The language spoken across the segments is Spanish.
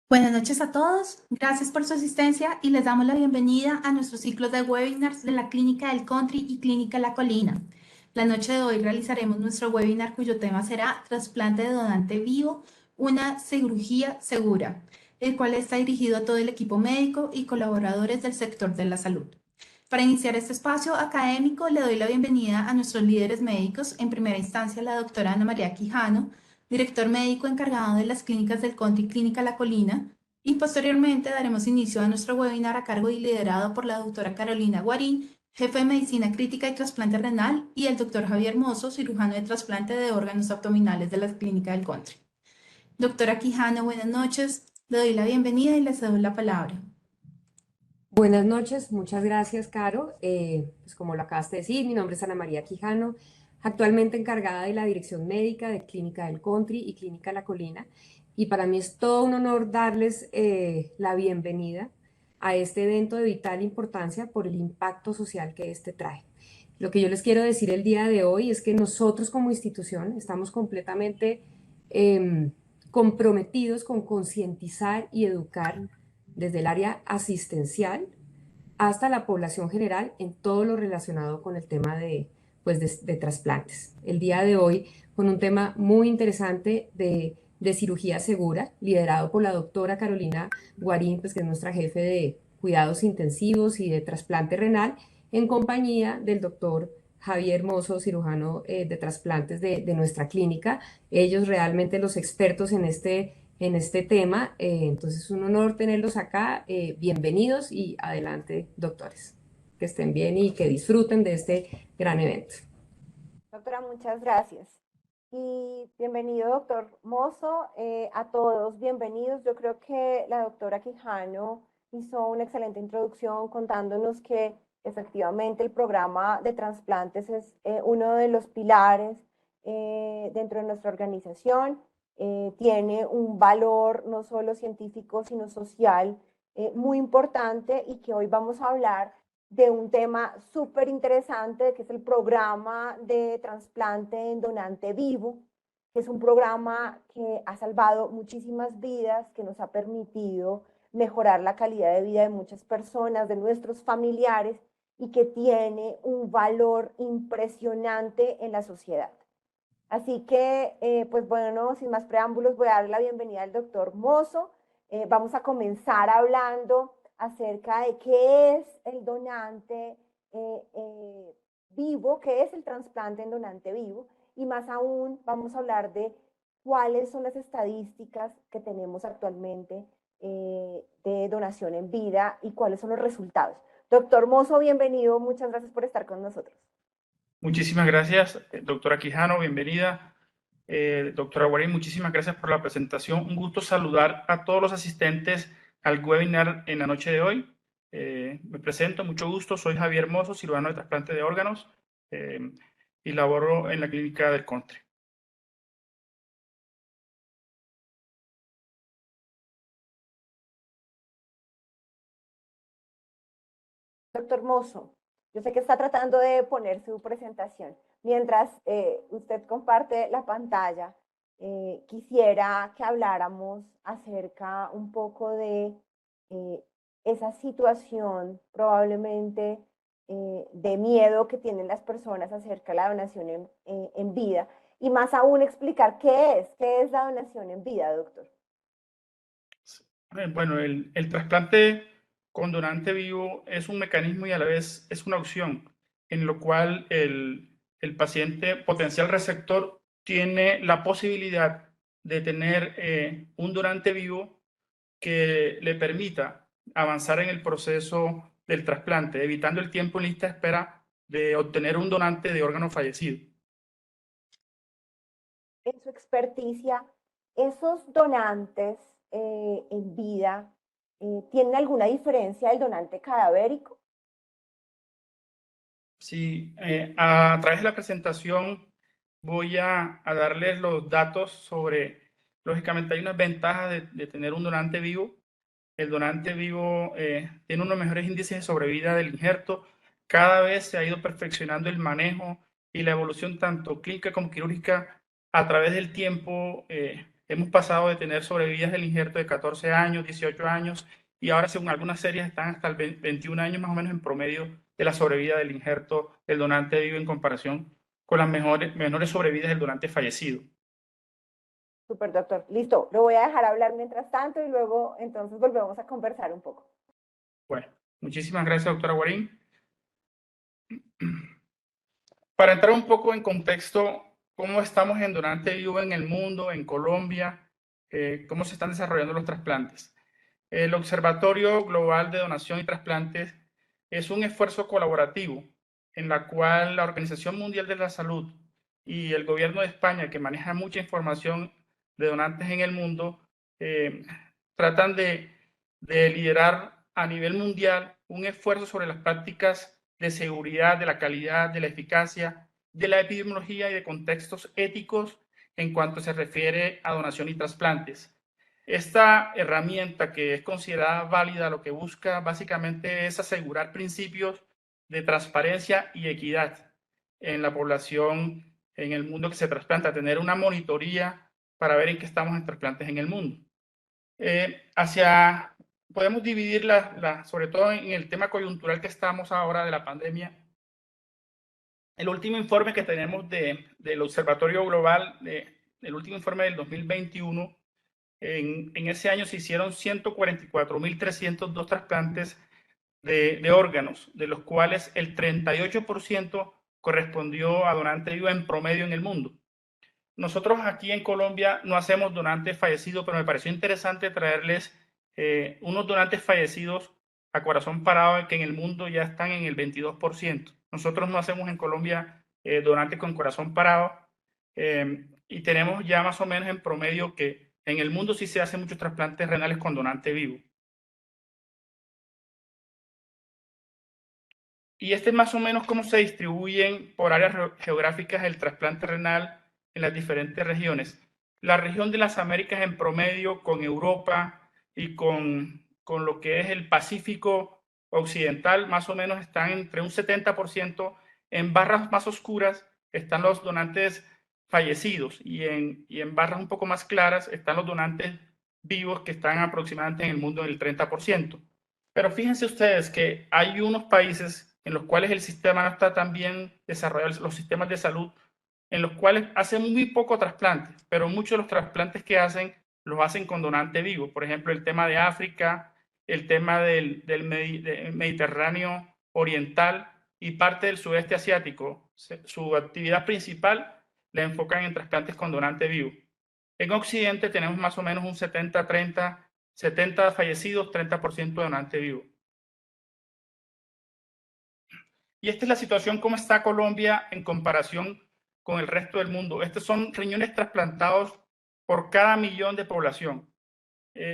Buenas noches a todos, gracias por su asistencia y les damos la bienvenida a nuestro ciclo de webinars de la Clínica del Country y Clínica La Colina. La noche de hoy realizaremos nuestro webinar cuyo tema será Trasplante de donante vivo, una cirugía segura, el cual está dirigido a todo el equipo médico y colaboradores del sector de la salud. Para iniciar este espacio académico, le doy la bienvenida a nuestros líderes médicos, en primera instancia la doctora Ana María Quijano, director médico encargado de las clínicas del Country y Clínica La Colina, y posteriormente daremos inicio a nuestro webinar a cargo y liderado por la doctora Carolina Guarín, jefe de Medicina Crítica y Trasplante Renal, y el doctor Javier Mozo, cirujano de trasplante de órganos abdominales de la Clínica del Country. Doctora Quijano, buenas noches. Le doy la bienvenida y le cedo la palabra. Buenas noches, muchas gracias, Caro. Pues como lo acabas de decir, mi nombre es Ana María Quijano, actualmente encargada de la dirección médica de Clínica del Country y Clínica La Colina. Y para mí es todo un honor darles la bienvenida a este evento de vital importancia por el impacto social que este trae. Lo que yo les quiero decir el día de hoy es que nosotros como institución estamos completamente em, comprometidos con concientizar y educar desde el área asistencial hasta la población general en todo lo relacionado con el tema de trasplantes. El día de hoy con un tema muy interesante de cirugía segura, liderado por la doctora Carolina Guarín, pues, que es nuestra jefe de cuidados intensivos y de trasplante renal, en compañía del doctor Javier Mozo, cirujano de trasplantes de nuestra clínica. Ellos realmente los expertos en este tema. Entonces es un honor tenerlos acá. Bienvenidos y adelante, doctores. Que estén bien y que disfruten de este gran evento. Doctora, muchas gracias. Y bienvenido, doctor Mozo, a todos, bienvenidos. Yo creo que la doctora Quijano hizo una excelente introducción contándonos que efectivamente el programa de trasplantes es uno de los pilares dentro de nuestra organización. Tiene un valor no solo científico, sino social muy importante y que hoy vamos a hablar de un tema súper interesante que es el programa de trasplante en donante vivo, que es un programa que ha salvado muchísimas vidas, que nos ha permitido mejorar la calidad de vida de muchas personas, de nuestros familiares, y que tiene un valor impresionante en la sociedad. Así que, pues bueno, sin más preámbulos, voy a dar la bienvenida al doctor Mozo. Vamos a comenzar hablando acerca de qué es el donante vivo, qué es el trasplante en donante vivo, y más aún vamos a hablar de cuáles son las estadísticas que tenemos actualmente de donación en vida y cuáles son los resultados. Doctor Mozo, bienvenido, muchas gracias por estar con nosotros. Muchísimas gracias, doctora Quijano, bienvenida. Doctora Guarín, muchísimas gracias por la presentación. Un gusto saludar a todos los asistentes al webinar en la noche de hoy. Me presento, mucho gusto. Soy Javier Mozo, cirujano de trasplante de órganos y laboro en la clínica del Country. Doctor Mozo, yo sé que está tratando de poner su presentación. Mientras usted comparte la pantalla, quisiera que habláramos acerca un poco de eh, esa situación probablemente de miedo que tienen las personas acerca de la donación en vida y más aún explicar qué es la donación en vida, doctor. Bueno, el trasplante con donante vivo es un mecanismo y a la vez es una opción en lo cual el paciente potencial receptor tiene la posibilidad de tener un donante vivo que le permita avanzar en el proceso del trasplante, evitando el tiempo en lista de espera de obtener un donante de órgano fallecido. En su experticia, esos donantes en vida, ¿tienen alguna diferencia del donante cadavérico? Sí, a través de la presentación voy a darles los datos sobre, lógicamente hay unas ventajas de tener un donante vivo. El donante vivo tiene unos mejores índices de sobrevida del injerto. Cada vez se ha ido perfeccionando el manejo y la evolución tanto clínica como quirúrgica a través del tiempo. hemos pasado de tener sobrevividas del injerto de 14 años, 18 años, y ahora según algunas series están hasta el 21 años más o menos en promedio de la sobrevida del injerto del donante vivo en comparación con las menores sobrevividas del donante fallecido. Super, doctor. Listo, lo voy a dejar hablar mientras tanto y luego entonces volvemos a conversar un poco. Bueno, muchísimas gracias, doctora Guarín. Para entrar un poco en contexto, ¿cómo estamos en donante vivo en el mundo, en Colombia? ¿Cómo se están desarrollando los trasplantes? El Observatorio Global de Donación y Trasplantes es un esfuerzo colaborativo en la cual la Organización Mundial de la Salud y el Gobierno de España, que maneja mucha información de donantes en el mundo, tratan de liderar a nivel mundial un esfuerzo sobre las prácticas de seguridad, de la calidad, de la eficacia, de la epidemiología y de contextos éticos en cuanto se refiere a donación y trasplantes. Esta herramienta, que es considerada válida, lo que busca básicamente es asegurar principios de transparencia y equidad en la población, en el mundo que se trasplanta, tener una monitoría para ver en qué estamos en trasplantes en el mundo. Podemos dividirla, sobre todo en el tema coyuntural que estamos ahora de la pandemia. El último informe que tenemos del Observatorio Global, el último informe del 2021, en ese año se hicieron 144.302 trasplantes de órganos, de los cuales el 38% correspondió a donante vivo en promedio en el mundo. Nosotros aquí en Colombia no hacemos donantes fallecidos, pero me pareció interesante traerles unos donantes fallecidos a corazón parado que en el mundo ya están en el 22%. Nosotros no hacemos en Colombia donantes con corazón parado y tenemos ya más o menos en promedio que en el mundo sí se hacen muchos trasplantes renales con donante vivo. Y este es más o menos cómo se distribuyen por áreas geográficas el trasplante renal en las diferentes regiones. La región de las Américas en promedio con Europa y con lo que es el Pacífico Occidental, más o menos están entre un 70%. En barras más oscuras están los donantes fallecidos y en barras un poco más claras están los donantes vivos, que están aproximadamente en el mundo del 30%. Pero fíjense ustedes que hay unos países en los cuales el sistema no está tan bien desarrollado, los sistemas de salud, en los cuales hacen muy poco trasplante, pero muchos de los trasplantes que hacen los hacen con donante vivo. Por ejemplo, el tema de África, el tema del Mediterráneo Oriental y parte del sudeste asiático. Su actividad principal la enfocan en trasplantes con donante vivo. En Occidente tenemos más o menos un 70-30, 70 fallecidos, 30% de donante vivo. Y esta es la situación, cómo está Colombia en comparación con el resto del mundo. Estos son riñones trasplantados por cada millón de población.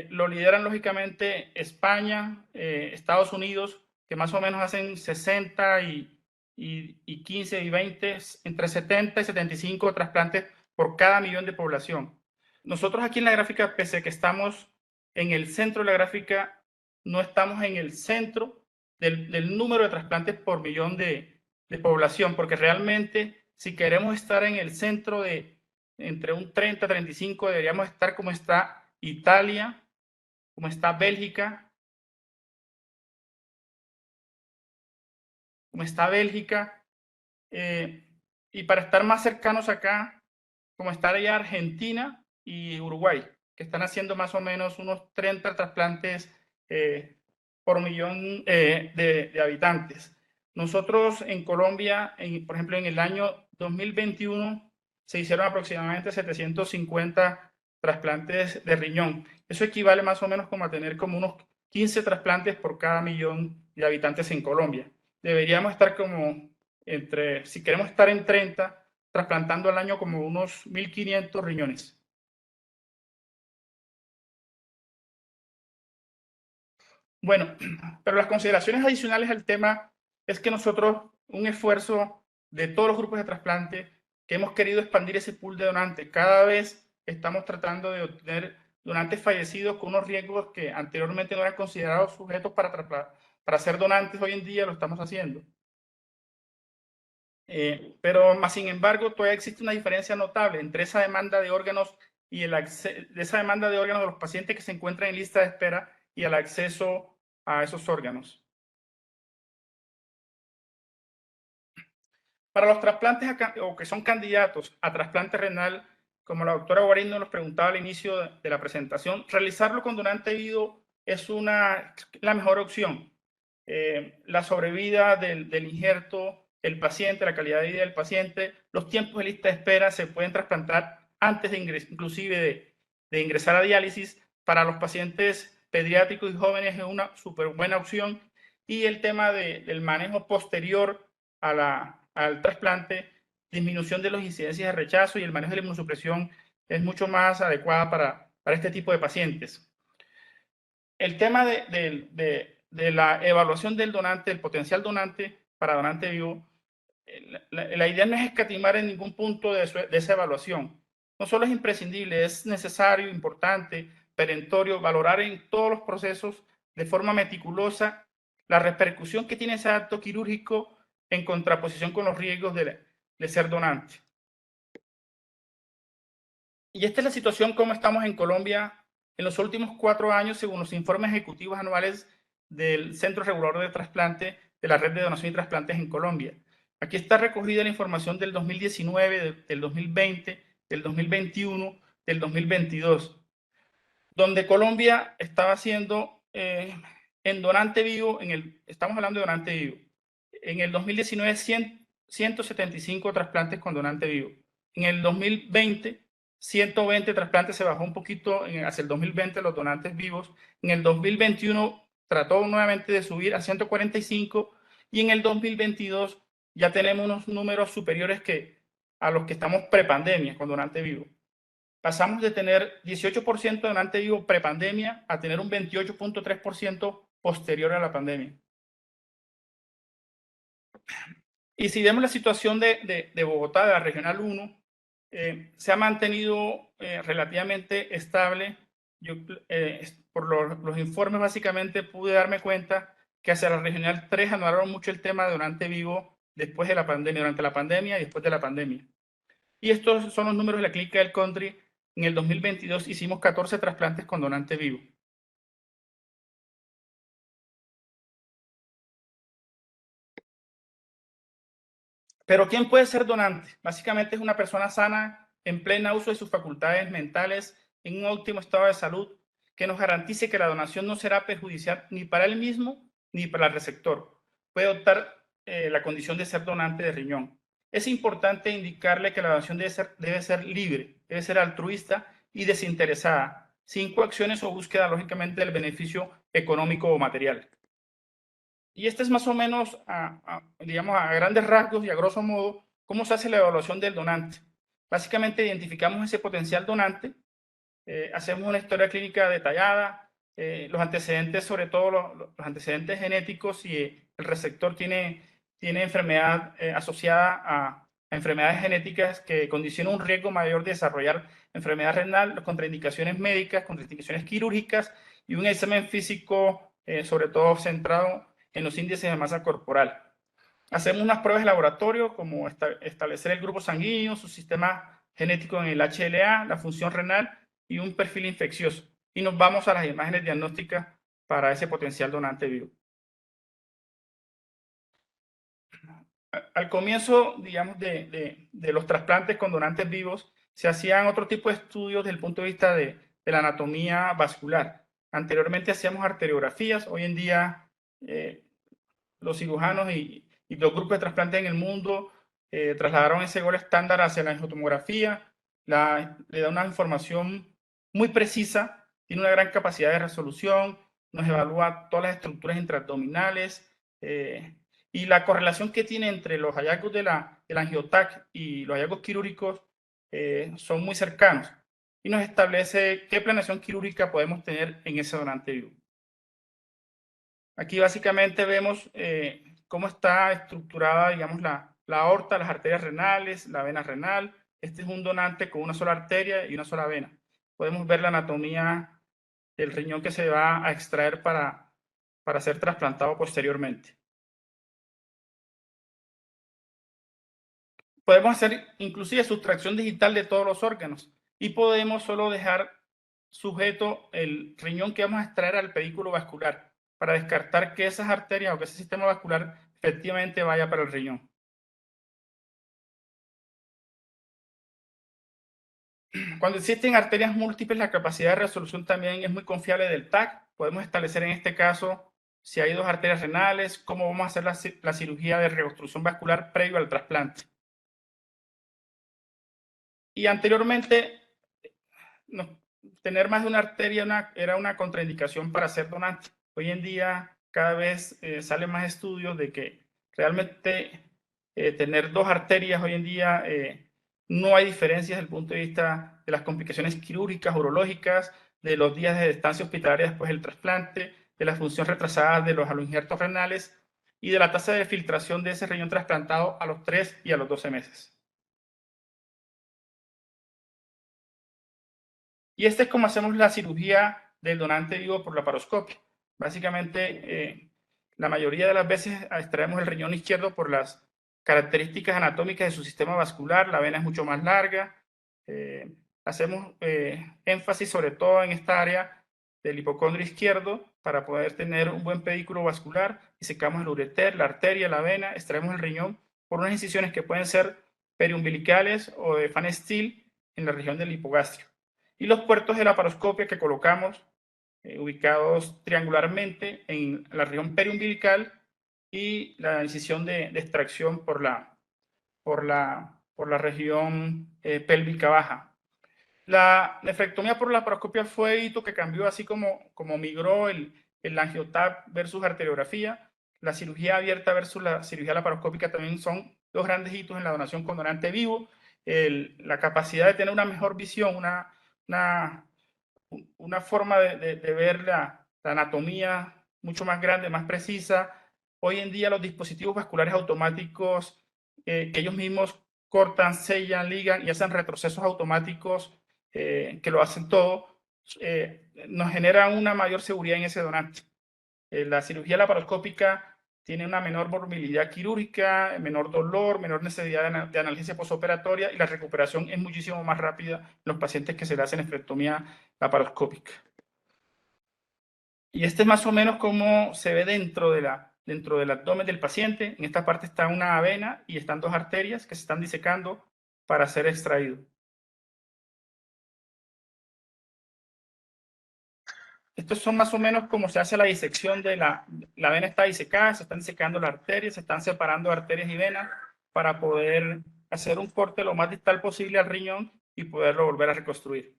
Lo lideran lógicamente España, Estados Unidos, que más o menos hacen 60 y 15 y 20, entre 70 y 75 trasplantes por cada millón de población. Nosotros aquí en la gráfica, pese a que estamos en el centro de la gráfica, no estamos en el centro del número de trasplantes por millón de población, porque realmente si queremos estar en el centro de entre un 30 y 35, deberíamos estar como está Italia, como está Bélgica, y para estar más cercanos acá, como está allá Argentina y Uruguay, que están haciendo más o menos unos 30 trasplantes por millón de habitantes. Nosotros en Colombia, por ejemplo, en el año 2021 se hicieron aproximadamente 750 trasplantes de riñón. Eso equivale más o menos como a tener como unos 15 trasplantes por cada millón de habitantes en Colombia. Deberíamos estar como si queremos estar en 30, trasplantando al año como unos 1.500 riñones. Bueno, pero las consideraciones adicionales al tema es que nosotros, un esfuerzo de todos los grupos de trasplante, que hemos querido expandir ese pool de donantes. Cada vez estamos tratando de obtener donantes fallecidos con unos riesgos que anteriormente no eran considerados sujetos para ser donantes. Hoy en día lo estamos haciendo. Pero más sin embargo, todavía existe una diferencia notable entre esa demanda de órganos y de esa demanda de órganos de los pacientes que se encuentran en lista de espera y el acceso a esos órganos. Para los trasplantes o que son candidatos a trasplante renal, como la doctora Guarindo nos preguntaba al inicio de la presentación, realizarlo con donante vivo es la mejor opción. La sobrevida del injerto, el paciente, la calidad de vida del paciente, los tiempos de lista de espera se pueden trasplantar antes inclusive de ingresar a diálisis. Para los pacientes pediátricos y jóvenes es una súper buena opción. Y el tema del manejo posterior al trasplante, disminución de las incidencias de rechazo y el manejo de la inmunosupresión es mucho más adecuada para este tipo de pacientes. El tema de la evaluación del donante, el potencial donante para donante vivo, la idea no es escatimar en ningún punto de esa evaluación. No solo es imprescindible, es necesario, importante, perentorio, valorar en todos los procesos de forma meticulosa la repercusión que tiene ese acto quirúrgico en contraposición con los riesgos de ser donante. Y esta es la situación como estamos en Colombia en los últimos 4 años, según los informes ejecutivos anuales del Centro Regulador de Trasplante de la Red de Donación y Trasplantes en Colombia. Aquí está recogida la información del 2019, del 2020, del 2021, del 2022, donde Colombia estaba haciendo en donante vivo, estamos hablando de donante vivo, en el 2019 175 trasplantes con donante vivo. En el 2020, 120 trasplantes, se bajó un poquito hacia el 2020 los donantes vivos. En el 2021 trató nuevamente de subir a 145 y en el 2022 ya tenemos unos números superiores a los que estamos prepandemia con donante vivo. Pasamos de tener 18% de donante vivo prepandemia a tener un 28.3% posterior a la pandemia. Y si vemos la situación de Bogotá, de la Regional 1, se ha mantenido relativamente estable. Yo, por los informes, básicamente pude darme cuenta que hacia la Regional 3 anualaron mucho el tema de donante vivo después de la pandemia, durante la pandemia y después de la pandemia. Y estos son los números de la clínica del Country. En el 2022 hicimos 14 trasplantes con donante vivo. Pero ¿quién puede ser donante? Básicamente es una persona sana, en pleno uso de sus facultades mentales, en un óptimo estado de salud, que nos garantice que la donación no será perjudicial ni para él mismo ni para el receptor. Puede optar la condición de ser donante de riñón. Es importante indicarle que la donación debe ser libre, debe ser altruista y desinteresada, sin coacciones o búsqueda, lógicamente, del beneficio económico o material. Y este es más o menos, digamos, a grandes rasgos y a grosso modo, cómo se hace la evaluación del donante. Básicamente identificamos ese potencial donante, hacemos una historia clínica detallada, los antecedentes, sobre todo los antecedentes genéticos, si el receptor tiene enfermedad asociada a enfermedades genéticas que condicionan un riesgo mayor de desarrollar enfermedad renal, las contraindicaciones médicas, contraindicaciones quirúrgicas y un examen físico, sobre todo centrado en los índices de masa corporal. Hacemos unas pruebas de laboratorio como establecer el grupo sanguíneo, su sistema genético en el HLA, la función renal y un perfil infeccioso. Y nos vamos a las imágenes diagnósticas para ese potencial donante vivo. Al comienzo, digamos, de los trasplantes con donantes vivos, se hacían otro tipo de estudios desde el punto de vista de la anatomía vascular. Anteriormente hacíamos arteriografías, hoy en día los cirujanos y los grupos de trasplante en el mundo trasladaron ese gol estándar hacia la angiotomografía. Le da una información muy precisa, tiene una gran capacidad de resolución, nos evalúa todas las estructuras intraabdominales y la correlación que tiene entre los hallazgos del angiotac y los hallazgos quirúrgicos son muy cercanos y nos establece qué planeación quirúrgica podemos tener en ese donante vivo. Aquí básicamente vemos cómo está estructurada, digamos, la aorta, las arterias renales, la vena renal. Este es un donante con una sola arteria y una sola vena. Podemos ver la anatomía del riñón que se va a extraer para ser trasplantado posteriormente. Podemos hacer inclusive sustracción digital de todos los órganos. y podemos solo dejar sujeto el riñón que vamos a extraer al pedículo vascular para descartar que esas arterias o que ese sistema vascular efectivamente vaya para el riñón. Cuando existen arterias múltiples, la capacidad de resolución también es muy confiable del TAC. Podemos establecer en este caso si hay dos arterias renales, cómo vamos a hacer la cirugía de reconstrucción vascular previo al trasplante. Y anteriormente, tener más de una arteria era una contraindicación para ser donante. Hoy en día cada vez salen más estudios de que realmente tener dos arterias hoy en día no hay diferencias desde el punto de vista de las complicaciones quirúrgicas, urológicas, de los días de estancia hospitalaria después del trasplante, de la función retrasada de los aloinjertos renales y de la tasa de filtración de ese riñón trasplantado a los 3 y a los 12 meses. Y este es como hacemos la cirugía del donante vivo por laparoscopia. Básicamente, la mayoría de las veces extraemos el riñón izquierdo por las características anatómicas de su sistema vascular. La vena es mucho más larga. Hacemos énfasis sobre todo en esta área del hipocondrio izquierdo para poder tener un buen pedículo vascular. Disecamos el ureter, la arteria, la vena, extraemos el riñón por unas incisiones que pueden ser periumbilicales o de Fan Steel en la región del hipogastrio. Y los puertos de laparoscopia que colocamos ubicados triangularmente en la región periumbilical y la incisión de extracción por la región pélvica baja. La nefrectomía por laparoscopia fue el hito que cambió, así como migró el angioTAP versus arteriografía. La cirugía abierta versus la cirugía laparoscópica también son dos grandes hitos en la donación con donante vivo. La capacidad de tener una mejor visión, una forma de ver la anatomía mucho más grande, más precisa. Hoy en día los dispositivos vasculares automáticos que ellos mismos cortan, sellan, ligan y hacen retrocesos automáticos que lo hacen todo, nos generan una mayor seguridad en ese donante. La cirugía laparoscópica tiene una menor morbilidad quirúrgica, menor dolor, menor necesidad de analgesia postoperatoria y la recuperación es muchísimo más rápida en los pacientes que se le hacen nefrectomía laparoscópica. Y este es más o menos cómo se ve dentro del abdomen del paciente. En esta parte está una vena y están dos arterias que se están disecando para ser extraído. Estos son más o menos como se hace la disección de la vena está disecada, se están disecando las arterias, se están separando arterias y venas para poder hacer un corte lo más distal posible al riñón y poderlo volver a reconstruir.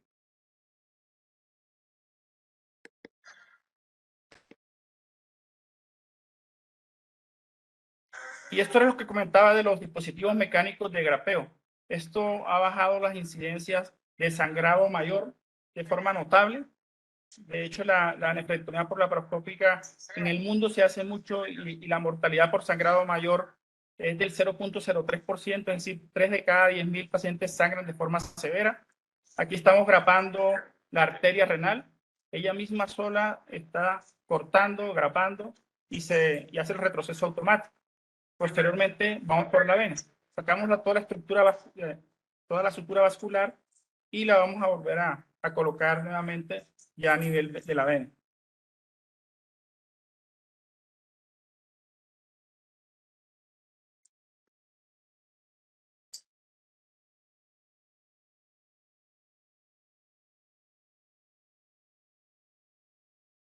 Y esto era lo que comentaba de los dispositivos mecánicos de grapeo. Esto ha bajado las incidencias de sangrado mayor de forma notable. De hecho, la nefrectomía por laparoscópica en el mundo se hace mucho y la mortalidad por sangrado mayor es del 0.03%, es decir, 3 de cada 10.000 pacientes sangran de forma severa. Aquí estamos grapando la arteria renal. Ella misma sola está cortando, grapando y hace el retroceso automático. Posteriormente vamos por la vena. Sacamos toda la sutura vascular y la vamos a volver a colocar nuevamente ya a nivel de la vena.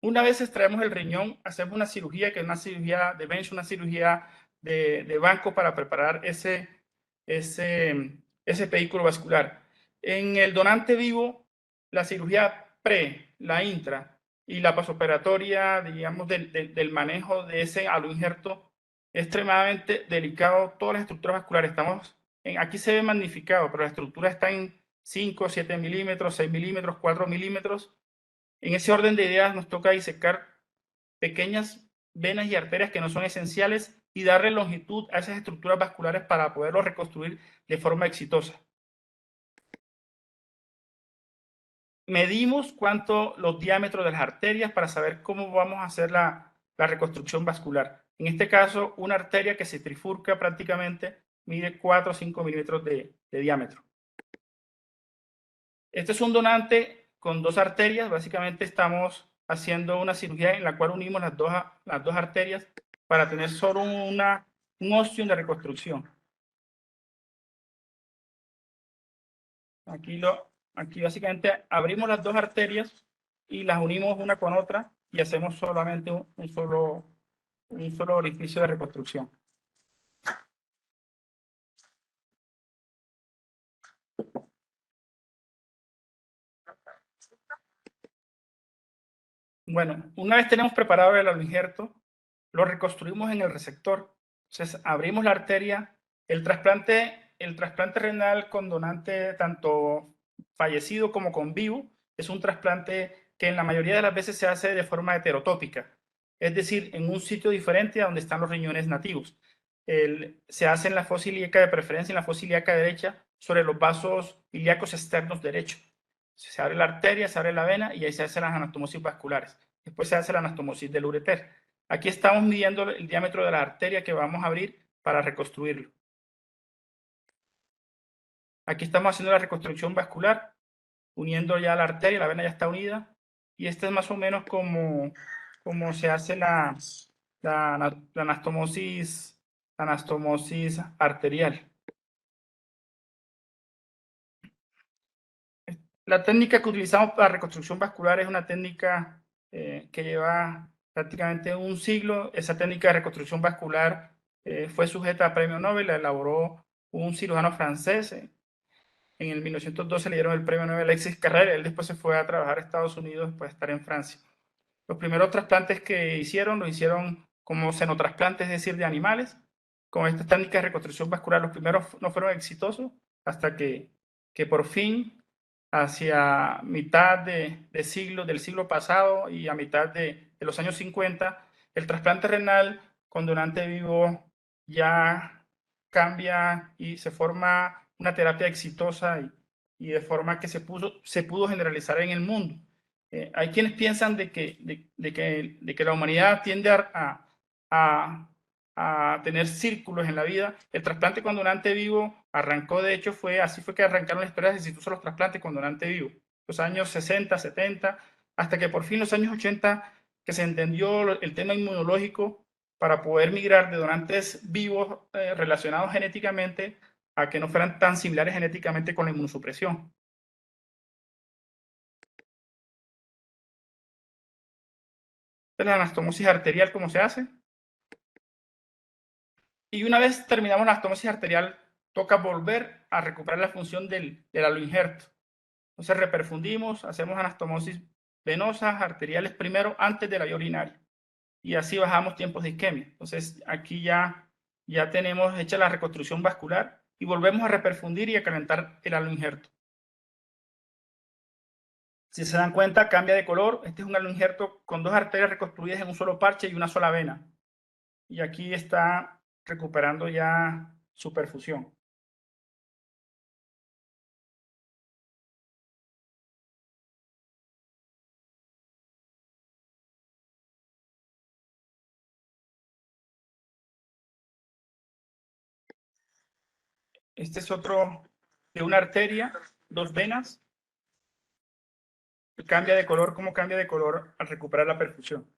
Una vez extraemos el riñón, hacemos una cirugía que es una cirugía de bench, una cirugía de banco para preparar ese pedículo vascular. En el donante vivo, la cirugía pre, la intra y la posoperatoria, digamos, del manejo de ese aloinjerto es extremadamente delicado. Todas las estructuras vasculares aquí se ve magnificado, pero la estructura está en 5, 7 milímetros, 6 milímetros, 4 milímetros. En ese orden de ideas nos toca disecar pequeñas venas y arterias que no son esenciales y darle longitud a esas estructuras vasculares para poderlo reconstruir de forma exitosa. Medimos los diámetros de las arterias para saber cómo vamos a hacer la reconstrucción vascular. En este caso, una arteria que se trifurca prácticamente mide 4 o 5 milímetros de diámetro. Este es un donante con 2 arterias. Básicamente estamos haciendo una cirugía en la cual unimos las dos arterias para tener solo un ostium de reconstrucción. Aquí básicamente abrimos las 2 arterias y las unimos una con otra y hacemos solamente un solo orificio de reconstrucción. Bueno, una vez tenemos preparado el injerto, lo reconstruimos en el resector. Entonces, abrimos la arteria. El trasplante renal con donante tanto fallecido como con vivo es un trasplante que en la mayoría de las veces se hace de forma heterotópica, es decir, en un sitio diferente a donde están los riñones nativos. Se hace en la fosa ilíaca, de preferencia en la fosa ilíaca derecha, sobre los vasos ilíacos externos derechos. Se abre la arteria, se abre la vena y ahí se hacen las anastomosis vasculares. Después se hace la anastomosis del ureter. Aquí estamos midiendo el diámetro de la arteria que vamos a abrir para reconstruirlo. Aquí estamos haciendo la reconstrucción vascular, uniendo ya la arteria, la vena ya está unida. Y este es más o menos como se hace la anastomosis arterial. La técnica que utilizamos para reconstrucción vascular es una técnica que lleva prácticamente un siglo. Esa técnica de reconstrucción vascular fue sujeta a premio Nobel, la elaboró un cirujano francés. En el 1912 le dieron el premio Nobel a Alexis Carrel. Él después se fue a trabajar a Estados Unidos después de estar en Francia. Los primeros trasplantes que hicieron, lo hicieron como senotrasplantes, es decir, de animales. Con esta técnica de reconstrucción vascular, los primeros no fueron exitosos hasta que por fin, hacia mitad del siglo pasado y a mitad de los años 50, el trasplante renal con donante vivo ya cambia y se forma una terapia exitosa y de forma que se pudo generalizar en el mundo. Hay quienes piensan de que la humanidad tiende a tener círculos en la vida. El trasplante con donante vivo arrancó, de hecho, así fue que arrancaron las historias exitosas los trasplantes con donante vivo. Los años 60, 70, hasta que por fin los años 80, que se entendió el tema inmunológico para poder migrar de donantes vivos relacionados genéticamente a que no fueran tan similares genéticamente con la inmunosupresión. La anastomosis arterial, ¿cómo se hace? Y una vez terminamos la anastomosis arterial, toca volver a recuperar la función del aloinjerto. Entonces reperfundimos, hacemos anastomosis venosas, arteriales primero, antes de la vía urinaria. Y así bajamos tiempos de isquemia. Entonces aquí ya tenemos hecha la reconstrucción vascular y volvemos a reperfundir y a calentar el aloinjerto. Si se dan cuenta, cambia de color. Este es un aloinjerto con 2 arterias reconstruidas en un solo parche y una sola vena. Y aquí está recuperando ya su perfusión. Este es otro de una arteria, 2 venas. Cambia de color, ¿cómo cambia de color al recuperar la perfusión?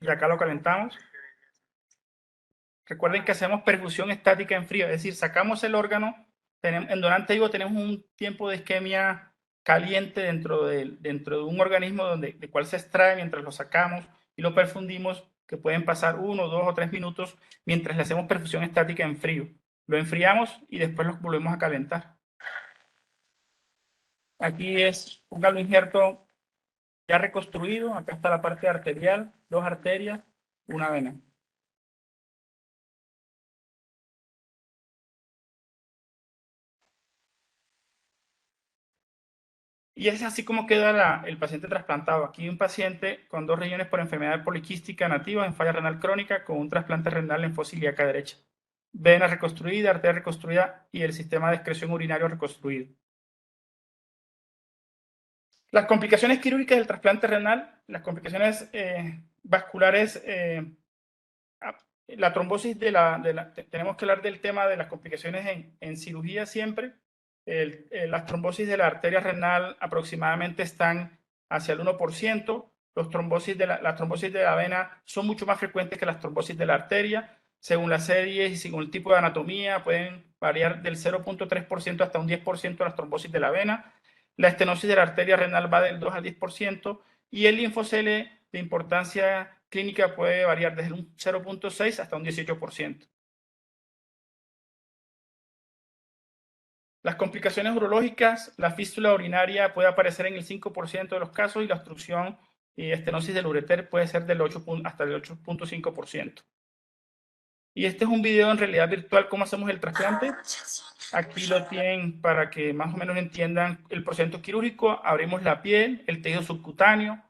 Y acá lo calentamos. Recuerden que hacemos perfusión estática en frío, es decir, sacamos el órgano, en donante vivo tenemos un tiempo de isquemia caliente dentro de un organismo de cual se extrae mientras lo sacamos y lo perfundimos, que pueden pasar 1, 2 o 3 minutos mientras le hacemos perfusión estática en frío. Lo enfriamos y después lo volvemos a calentar. Aquí es un aloinjerto ya reconstruido. Acá está la parte arterial, 2 arterias, una vena. Y es así como queda el paciente trasplantado. Aquí un paciente con 2 riñones por enfermedad poliquística nativa en falla renal crónica con un trasplante renal en fosa ilíaca derecha. Vena reconstruida, arteria reconstruida y el sistema de excreción urinario reconstruido. Las complicaciones quirúrgicas del trasplante renal, las complicaciones vasculares, la trombosis tenemos que hablar del tema de las complicaciones en cirugía siempre. las trombosis de la arteria renal aproximadamente están hacia el 1%. Las trombosis de la vena son mucho más frecuentes que las trombosis de la arteria. Según las series y según el tipo de anatomía, pueden variar del 0.3% hasta un 10% de las trombosis de la vena. La estenosis de la arteria renal va del 2 al 10%, y el linfocele de importancia clínica puede variar desde un 0.6 hasta un 18%. Las complicaciones urológicas, la fístula urinaria puede aparecer en el 5% de los casos, y la obstrucción y estenosis del ureter puede ser del 8 hasta el 8.5%. Y este es un video en realidad virtual, cómo hacemos el trasplante. Aquí lo tienen para que más o menos entiendan el procedimiento quirúrgico. Abrimos la piel, el tejido subcutáneo,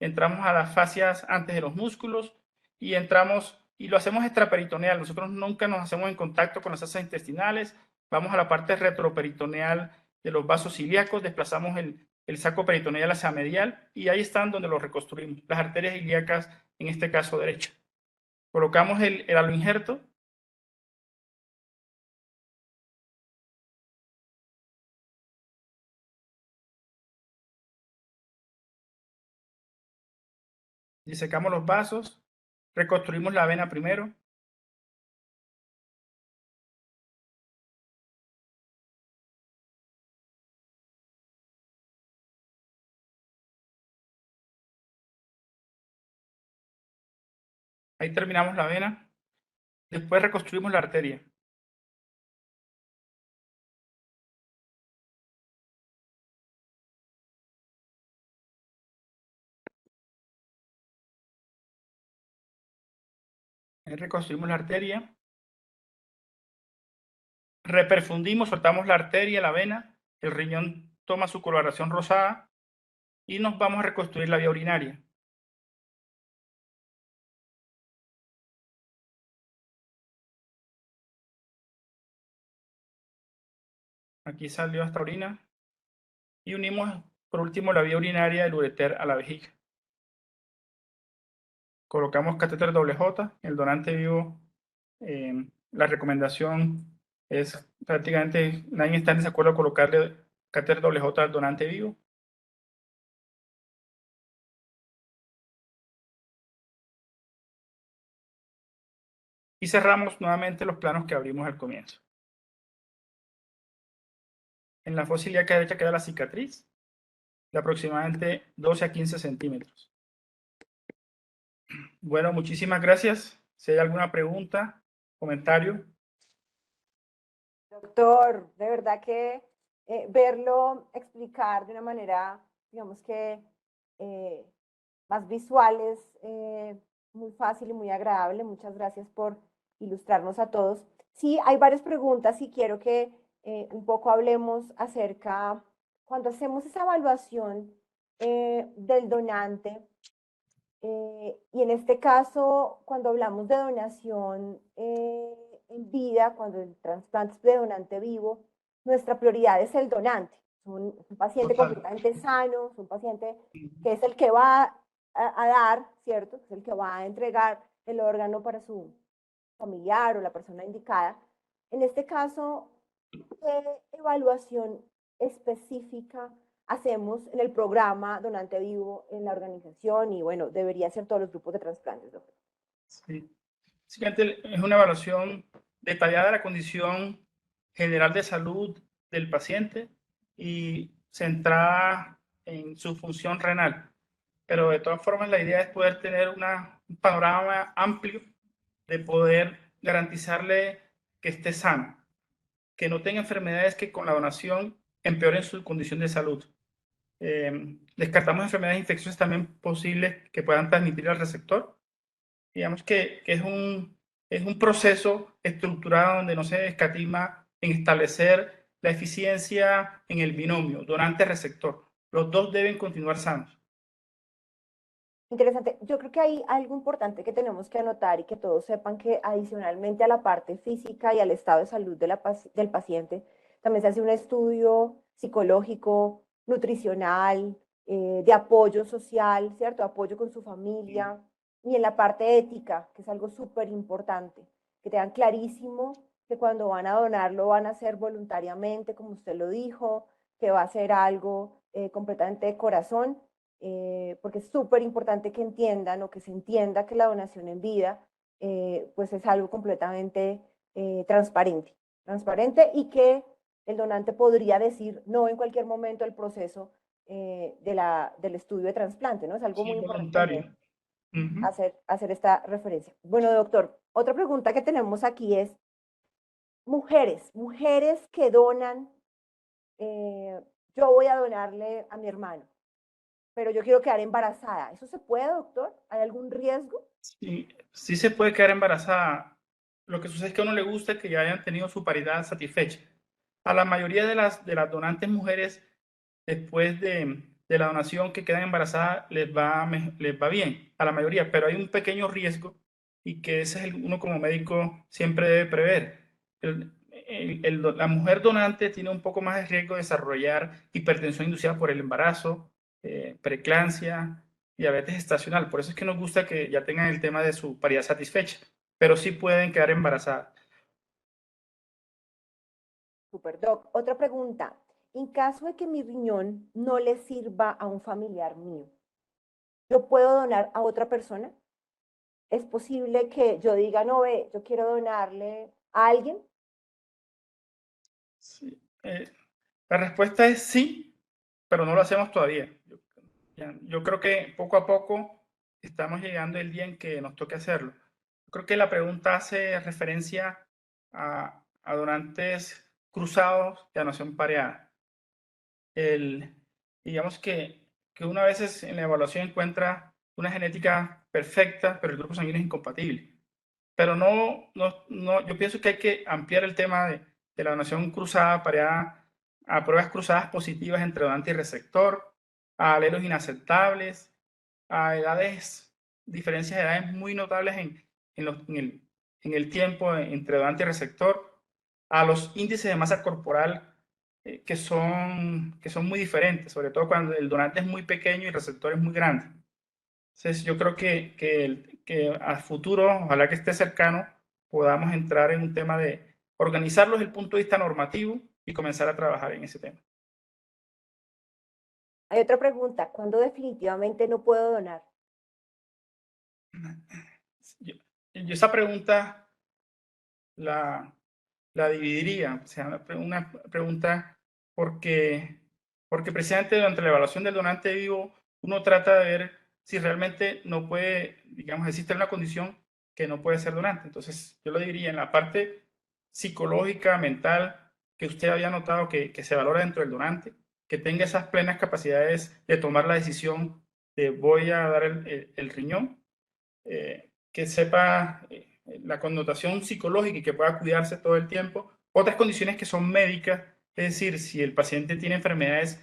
entramos a las fascias antes de los músculos y entramos, y lo hacemos extraperitoneal. Nosotros nunca nos hacemos en contacto con las asas intestinales. Vamos a la parte retroperitoneal de los vasos ilíacos, desplazamos el saco peritoneal hacia medial, y ahí están donde lo reconstruimos, las arterias ilíacas, en este caso derecha. Colocamos el aloinjerto. Disecamos los vasos. Reconstruimos la vena primero. Ahí terminamos la vena. Después reconstruimos la arteria. Ahí reconstruimos la arteria. Reperfundimos, soltamos la arteria, la vena. El riñón toma su coloración rosada y nos vamos a reconstruir la vía urinaria. Aquí salió esta orina. Y unimos, por último, la vía urinaria del ureter a la vejiga. Colocamos catéter doble J, el donante vivo. La recomendación es prácticamente, nadie está en desacuerdo con colocarle catéter doble J al donante vivo. Y cerramos nuevamente los planos que abrimos al comienzo. En la fosa ilíaca derecha queda la cicatriz de aproximadamente 12 a 15 centímetros. Bueno, muchísimas gracias. Si hay alguna pregunta, comentario. Doctor, de verdad que verlo explicar de una manera, digamos que más visual es muy fácil y muy agradable. Muchas gracias por ilustrarnos a todos. Sí, hay varias preguntas y quiero que un poco hablemos acerca, cuando hacemos esa evaluación del donante, y en este caso, cuando hablamos de donación en vida, cuando el trasplante es de donante vivo, nuestra prioridad es el donante. Un paciente completamente sano, es un paciente que es el que va a dar, ¿cierto? Es el que va a entregar el órgano para su familiar o la persona indicada. En este caso, ¿qué evaluación específica hacemos en el programa Donante Vivo en la organización? Y bueno, debería ser todos los grupos de trasplantes, doctor. Sí. Básicamente es una evaluación detallada de la condición general de salud del paciente y centrada en su función renal. Pero de todas formas, la idea es poder tener un panorama amplio de poder garantizarle que esté sano, que no tenga enfermedades que con la donación empeoren su condición de salud. Descartamos enfermedades infecciosas también posibles que puedan transmitir al receptor. Digamos que es un proceso estructurado donde no se escatima en establecer la eficiencia en el binomio donante-receptor. Los dos deben continuar sanos. Interesante. Yo creo que hay algo importante que tenemos que anotar y que todos sepan, que adicionalmente a la parte física y al estado de salud del paciente, también se hace un estudio psicológico, nutricional, de apoyo social, ¿cierto? Apoyo con su familia, y en la parte ética, que es algo súper importante, que tengan clarísimo que cuando van a donarlo van a hacer voluntariamente, como usted lo dijo, que va a ser algo completamente de corazón, porque es súper importante que entiendan o que se entienda que la donación en vida pues es algo completamente transparente y que el donante podría decir no en cualquier momento del proceso del estudio de trasplante, ¿no? Es algo Sí, muy importante voluntario. también Ujú. hacer esta referencia. Bueno, doctor, otra pregunta que tenemos aquí es, mujeres que donan, yo voy a donarle a mi hermano, pero yo quiero quedar embarazada. ¿Eso se puede, doctor? ¿Hay algún riesgo? Sí, sí se puede quedar embarazada. Lo que sucede es que a uno le gusta que ya hayan tenido su paridad satisfecha. A la mayoría de las donantes mujeres, después de la donación que quedan embarazadas, les va bien, a la mayoría, pero hay un pequeño riesgo y que ese es uno como médico siempre debe prever. La mujer donante tiene un poco más de riesgo de desarrollar hipertensión inducida por el embarazo, preeclampsia, diabetes gestacional. Por eso es que nos gusta que ya tengan el tema de su paridad satisfecha, pero sí pueden quedar embarazadas. Super, doc. Otra pregunta. En caso de que mi riñón no le sirva a un familiar mío, ¿yo puedo donar a otra persona? ¿Es posible que yo diga, no, ve, yo quiero donarle a alguien? Sí. La respuesta es sí, pero no lo hacemos todavía. Yo creo que poco a poco estamos llegando el día en que nos toque hacerlo. Yo creo que la pregunta hace referencia a donantes cruzados de donación pareada. Digamos que uno a veces en la evaluación encuentra una genética perfecta, pero el grupo sanguíneo es incompatible. Pero yo pienso que hay que ampliar el tema de la donación cruzada pareada a pruebas cruzadas positivas entre donante y receptor, a alelos inaceptables, a diferencias de edades muy notables en el tiempo entre donante y receptor, a los índices de masa corporal que son muy diferentes, sobre todo cuando el donante es muy pequeño y el receptor es muy grande. Entonces, yo creo que a futuro, ojalá que esté cercano, podamos entrar en un tema de organizarlo desde el punto de vista normativo y comenzar a trabajar en ese tema. Hay otra pregunta. ¿Cuándo definitivamente no puedo donar? Yo esa pregunta la, la dividiría, o sea, una pregunta porque, porque precisamente durante la evaluación del donante vivo, uno trata de ver si realmente no puede, digamos, existe una condición que no puede ser donante. Entonces, yo lo diría en la parte psicológica, mental, que usted había notado que se valora dentro del donante, que tenga esas plenas capacidades de tomar la decisión de voy a dar el riñón, que sepa la connotación psicológica y que pueda cuidarse todo el tiempo. Otras condiciones que son médicas, es decir, si el paciente tiene enfermedades,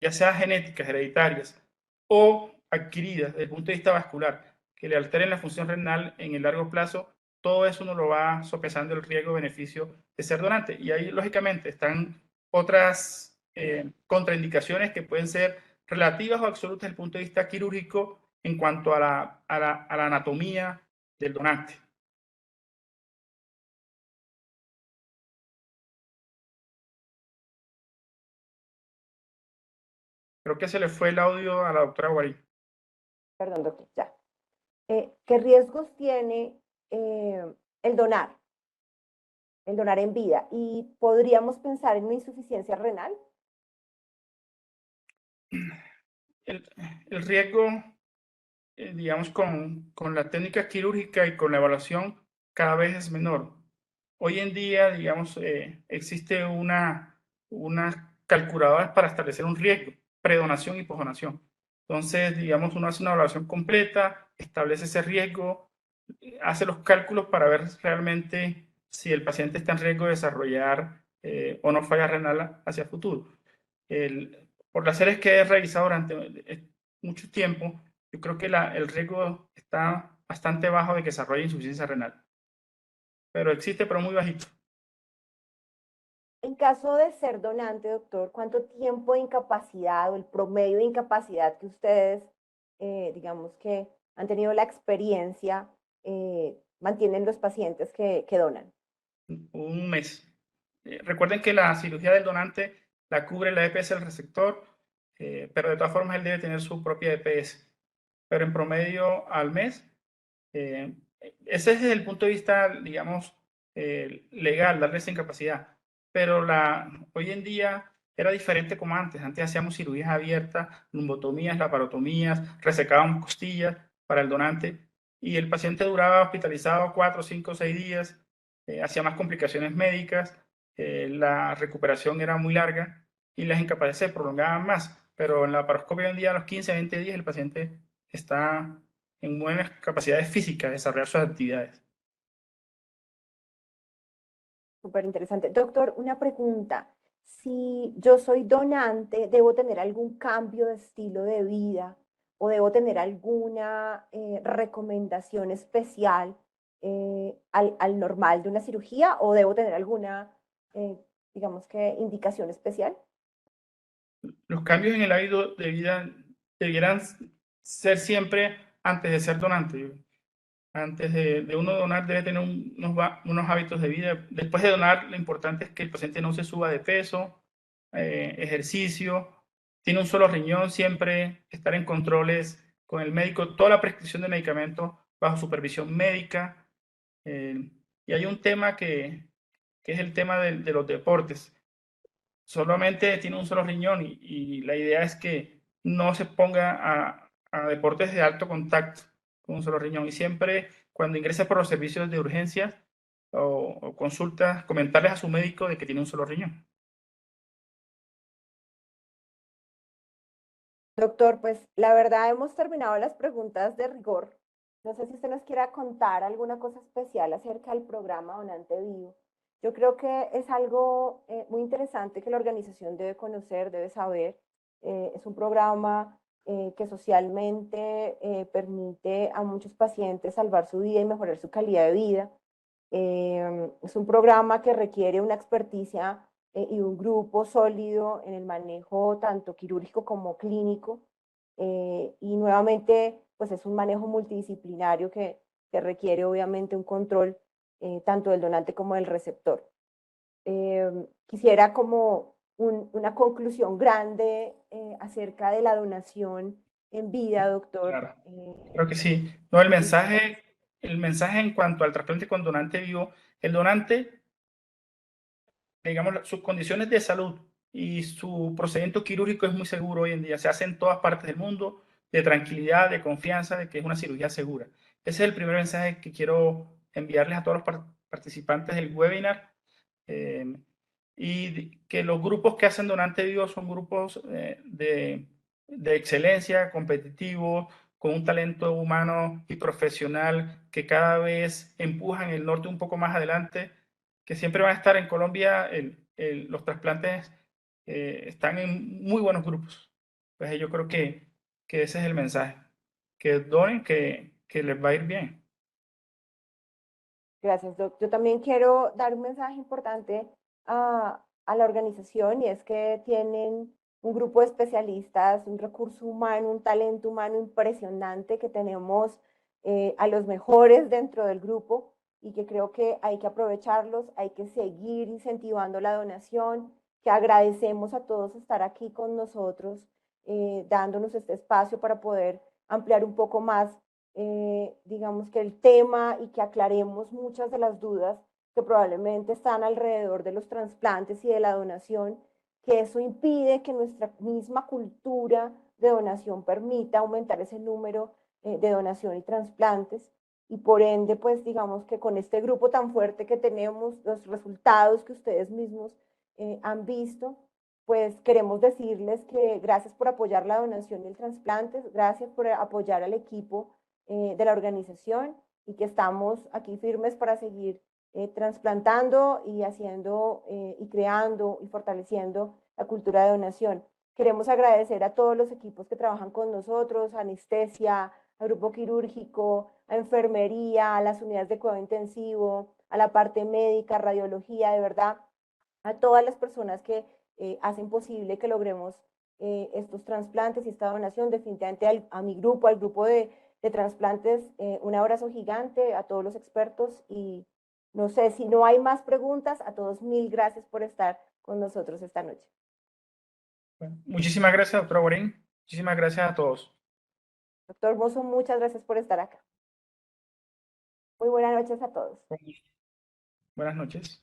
ya sea genéticas, hereditarias o adquiridas desde el punto de vista vascular, que le alteren la función renal en el largo plazo, todo eso no lo va sopesando el riesgo-beneficio de ser donante. Y ahí, lógicamente, están otras contraindicaciones que pueden ser relativas o absolutas desde el punto de vista quirúrgico en cuanto a la anatomía del donante. Creo que se le fue el audio a la doctora Guarín. Perdón, doctor, ya. ¿Qué riesgos tiene eh, el donar? El donar en vida. ¿Y podríamos pensar en una insuficiencia renal? El, el riesgo, digamos, con la técnica quirúrgica y con la evaluación cada vez es menor. Hoy en día, digamos, existe unas calculadoras para establecer un riesgo, predonación y posdonación. Entonces, digamos, uno hace una evaluación completa, establece ese riesgo, hace los cálculos para ver realmente si el paciente está en riesgo de desarrollar o no falla renal hacia futuro. Por las series que he revisado durante mucho tiempo, yo creo que el riesgo está bastante bajo de que desarrolle insuficiencia renal, pero existe, pero muy bajito. En caso de ser donante, doctor, ¿cuánto tiempo de incapacidad o el promedio de incapacidad que ustedes, digamos que han tenido la experiencia, mantienen los pacientes que donan? un mes. Recuerden que la cirugía del donante la cubre la EPS del receptor, pero de todas formas él debe tener su propia EPS. Pero en promedio al mes, ese es desde el punto de vista, digamos, legal, darle esa incapacidad. Pero hoy en día era diferente como antes. Antes hacíamos cirugías abiertas, lumbotomías, laparotomías, resecábamos costillas para el donante y el paciente duraba hospitalizado 4, 5, 6 días, hacía más complicaciones médicas, la recuperación era muy larga y las incapacidades se prolongaban más. Pero en la laparoscopia hoy en día a los 15, 20 días el paciente está en buenas capacidades físicas de desarrollar sus actividades. Súper interesante. Doctor, una pregunta. Si yo soy donante, ¿debo tener algún cambio de estilo de vida o debo tener alguna recomendación especial al normal de una cirugía o debo tener alguna, eh, digamos que, indicación especial? Los cambios en el hábito de vida debieran ser siempre antes de ser donante. Antes de uno donar debe tener unos hábitos de vida. Después de donar, lo importante es que el paciente no se suba de peso, ejercicio, tiene un solo riñón, siempre estar en controles con el médico, toda la prescripción de medicamentos bajo supervisión médica. Y hay un tema que es el tema de los deportes. Solamente tiene un solo riñón y la idea es que no se ponga a deportes de alto contacto con un solo riñón. Y siempre cuando ingresa por los servicios de urgencias o consultas, comentarles a su médico de que tiene un solo riñón. Doctor, pues la verdad hemos terminado las preguntas de rigor. No sé si usted nos quiera contar alguna cosa especial acerca del programa Donante Vivo. Yo creo que es algo muy interesante que la organización debe conocer, debe saber. Es un programa que socialmente permite a muchos pacientes salvar su vida y mejorar su calidad de vida. Es un programa que requiere una experticia y un grupo sólido en el manejo tanto quirúrgico como clínico. Y nuevamente, pues es un manejo multidisciplinario que requiere obviamente un control tanto del donante como del receptor. Quisiera como una conclusión grande acerca de la donación en vida, doctor. Claro, creo que sí. No, el mensaje en cuanto al trasplante con donante vivo, el donante, digamos, sus condiciones de salud y su procedimiento quirúrgico es muy seguro hoy en día. Se hace en todas partes del mundo, de tranquilidad, de confianza, de que es una cirugía segura. Ese es el primer mensaje que quiero enviarles a todos los participantes del webinar. Y que los grupos que hacen donante vivo son grupos de excelencia, competitivos, con un talento humano y profesional que cada vez empujan el norte un poco más adelante, que siempre van a estar en Colombia. Los trasplantes están en muy buenos grupos. Pues yo creo que ese es el mensaje, que donen, que les va a ir bien. Gracias, Doc. Yo también quiero dar un mensaje importante a la organización y es que tienen un grupo de especialistas, un recurso humano, un talento humano impresionante, que tenemos a los mejores dentro del grupo y que creo que hay que aprovecharlos, hay que seguir incentivando la donación, que agradecemos a todos estar aquí con nosotros, dándonos este espacio para poder ampliar un poco más digamos que el tema y que aclaremos muchas de las dudas que probablemente están alrededor de los trasplantes y de la donación, que eso impide que nuestra misma cultura de donación permita aumentar ese número de donación y trasplantes. Y por ende, pues digamos que con este grupo tan fuerte que tenemos, los resultados que ustedes mismos han visto, pues queremos decirles que gracias por apoyar la donación y el trasplante, gracias por apoyar al equipo de la organización y que estamos aquí firmes para seguir trasplantando y haciendo y creando y fortaleciendo la cultura de donación. Queremos agradecer a todos los equipos que trabajan con nosotros, a anestesia, al grupo quirúrgico, a enfermería, a las unidades de cuidado intensivo, a la parte médica, radiología, de verdad, a todas las personas que hacen posible que logremos estos trasplantes y esta donación, definitivamente a mi grupo, al grupo de trasplantes, un abrazo gigante a todos los expertos y No sé si no hay más preguntas. A todos, mil gracias por estar con nosotros esta noche. Bueno, muchísimas gracias, doctora Guarín. Muchísimas gracias a todos. Doctor Mozo, muchas gracias por estar acá. Muy buenas noches a todos. Buenas noches.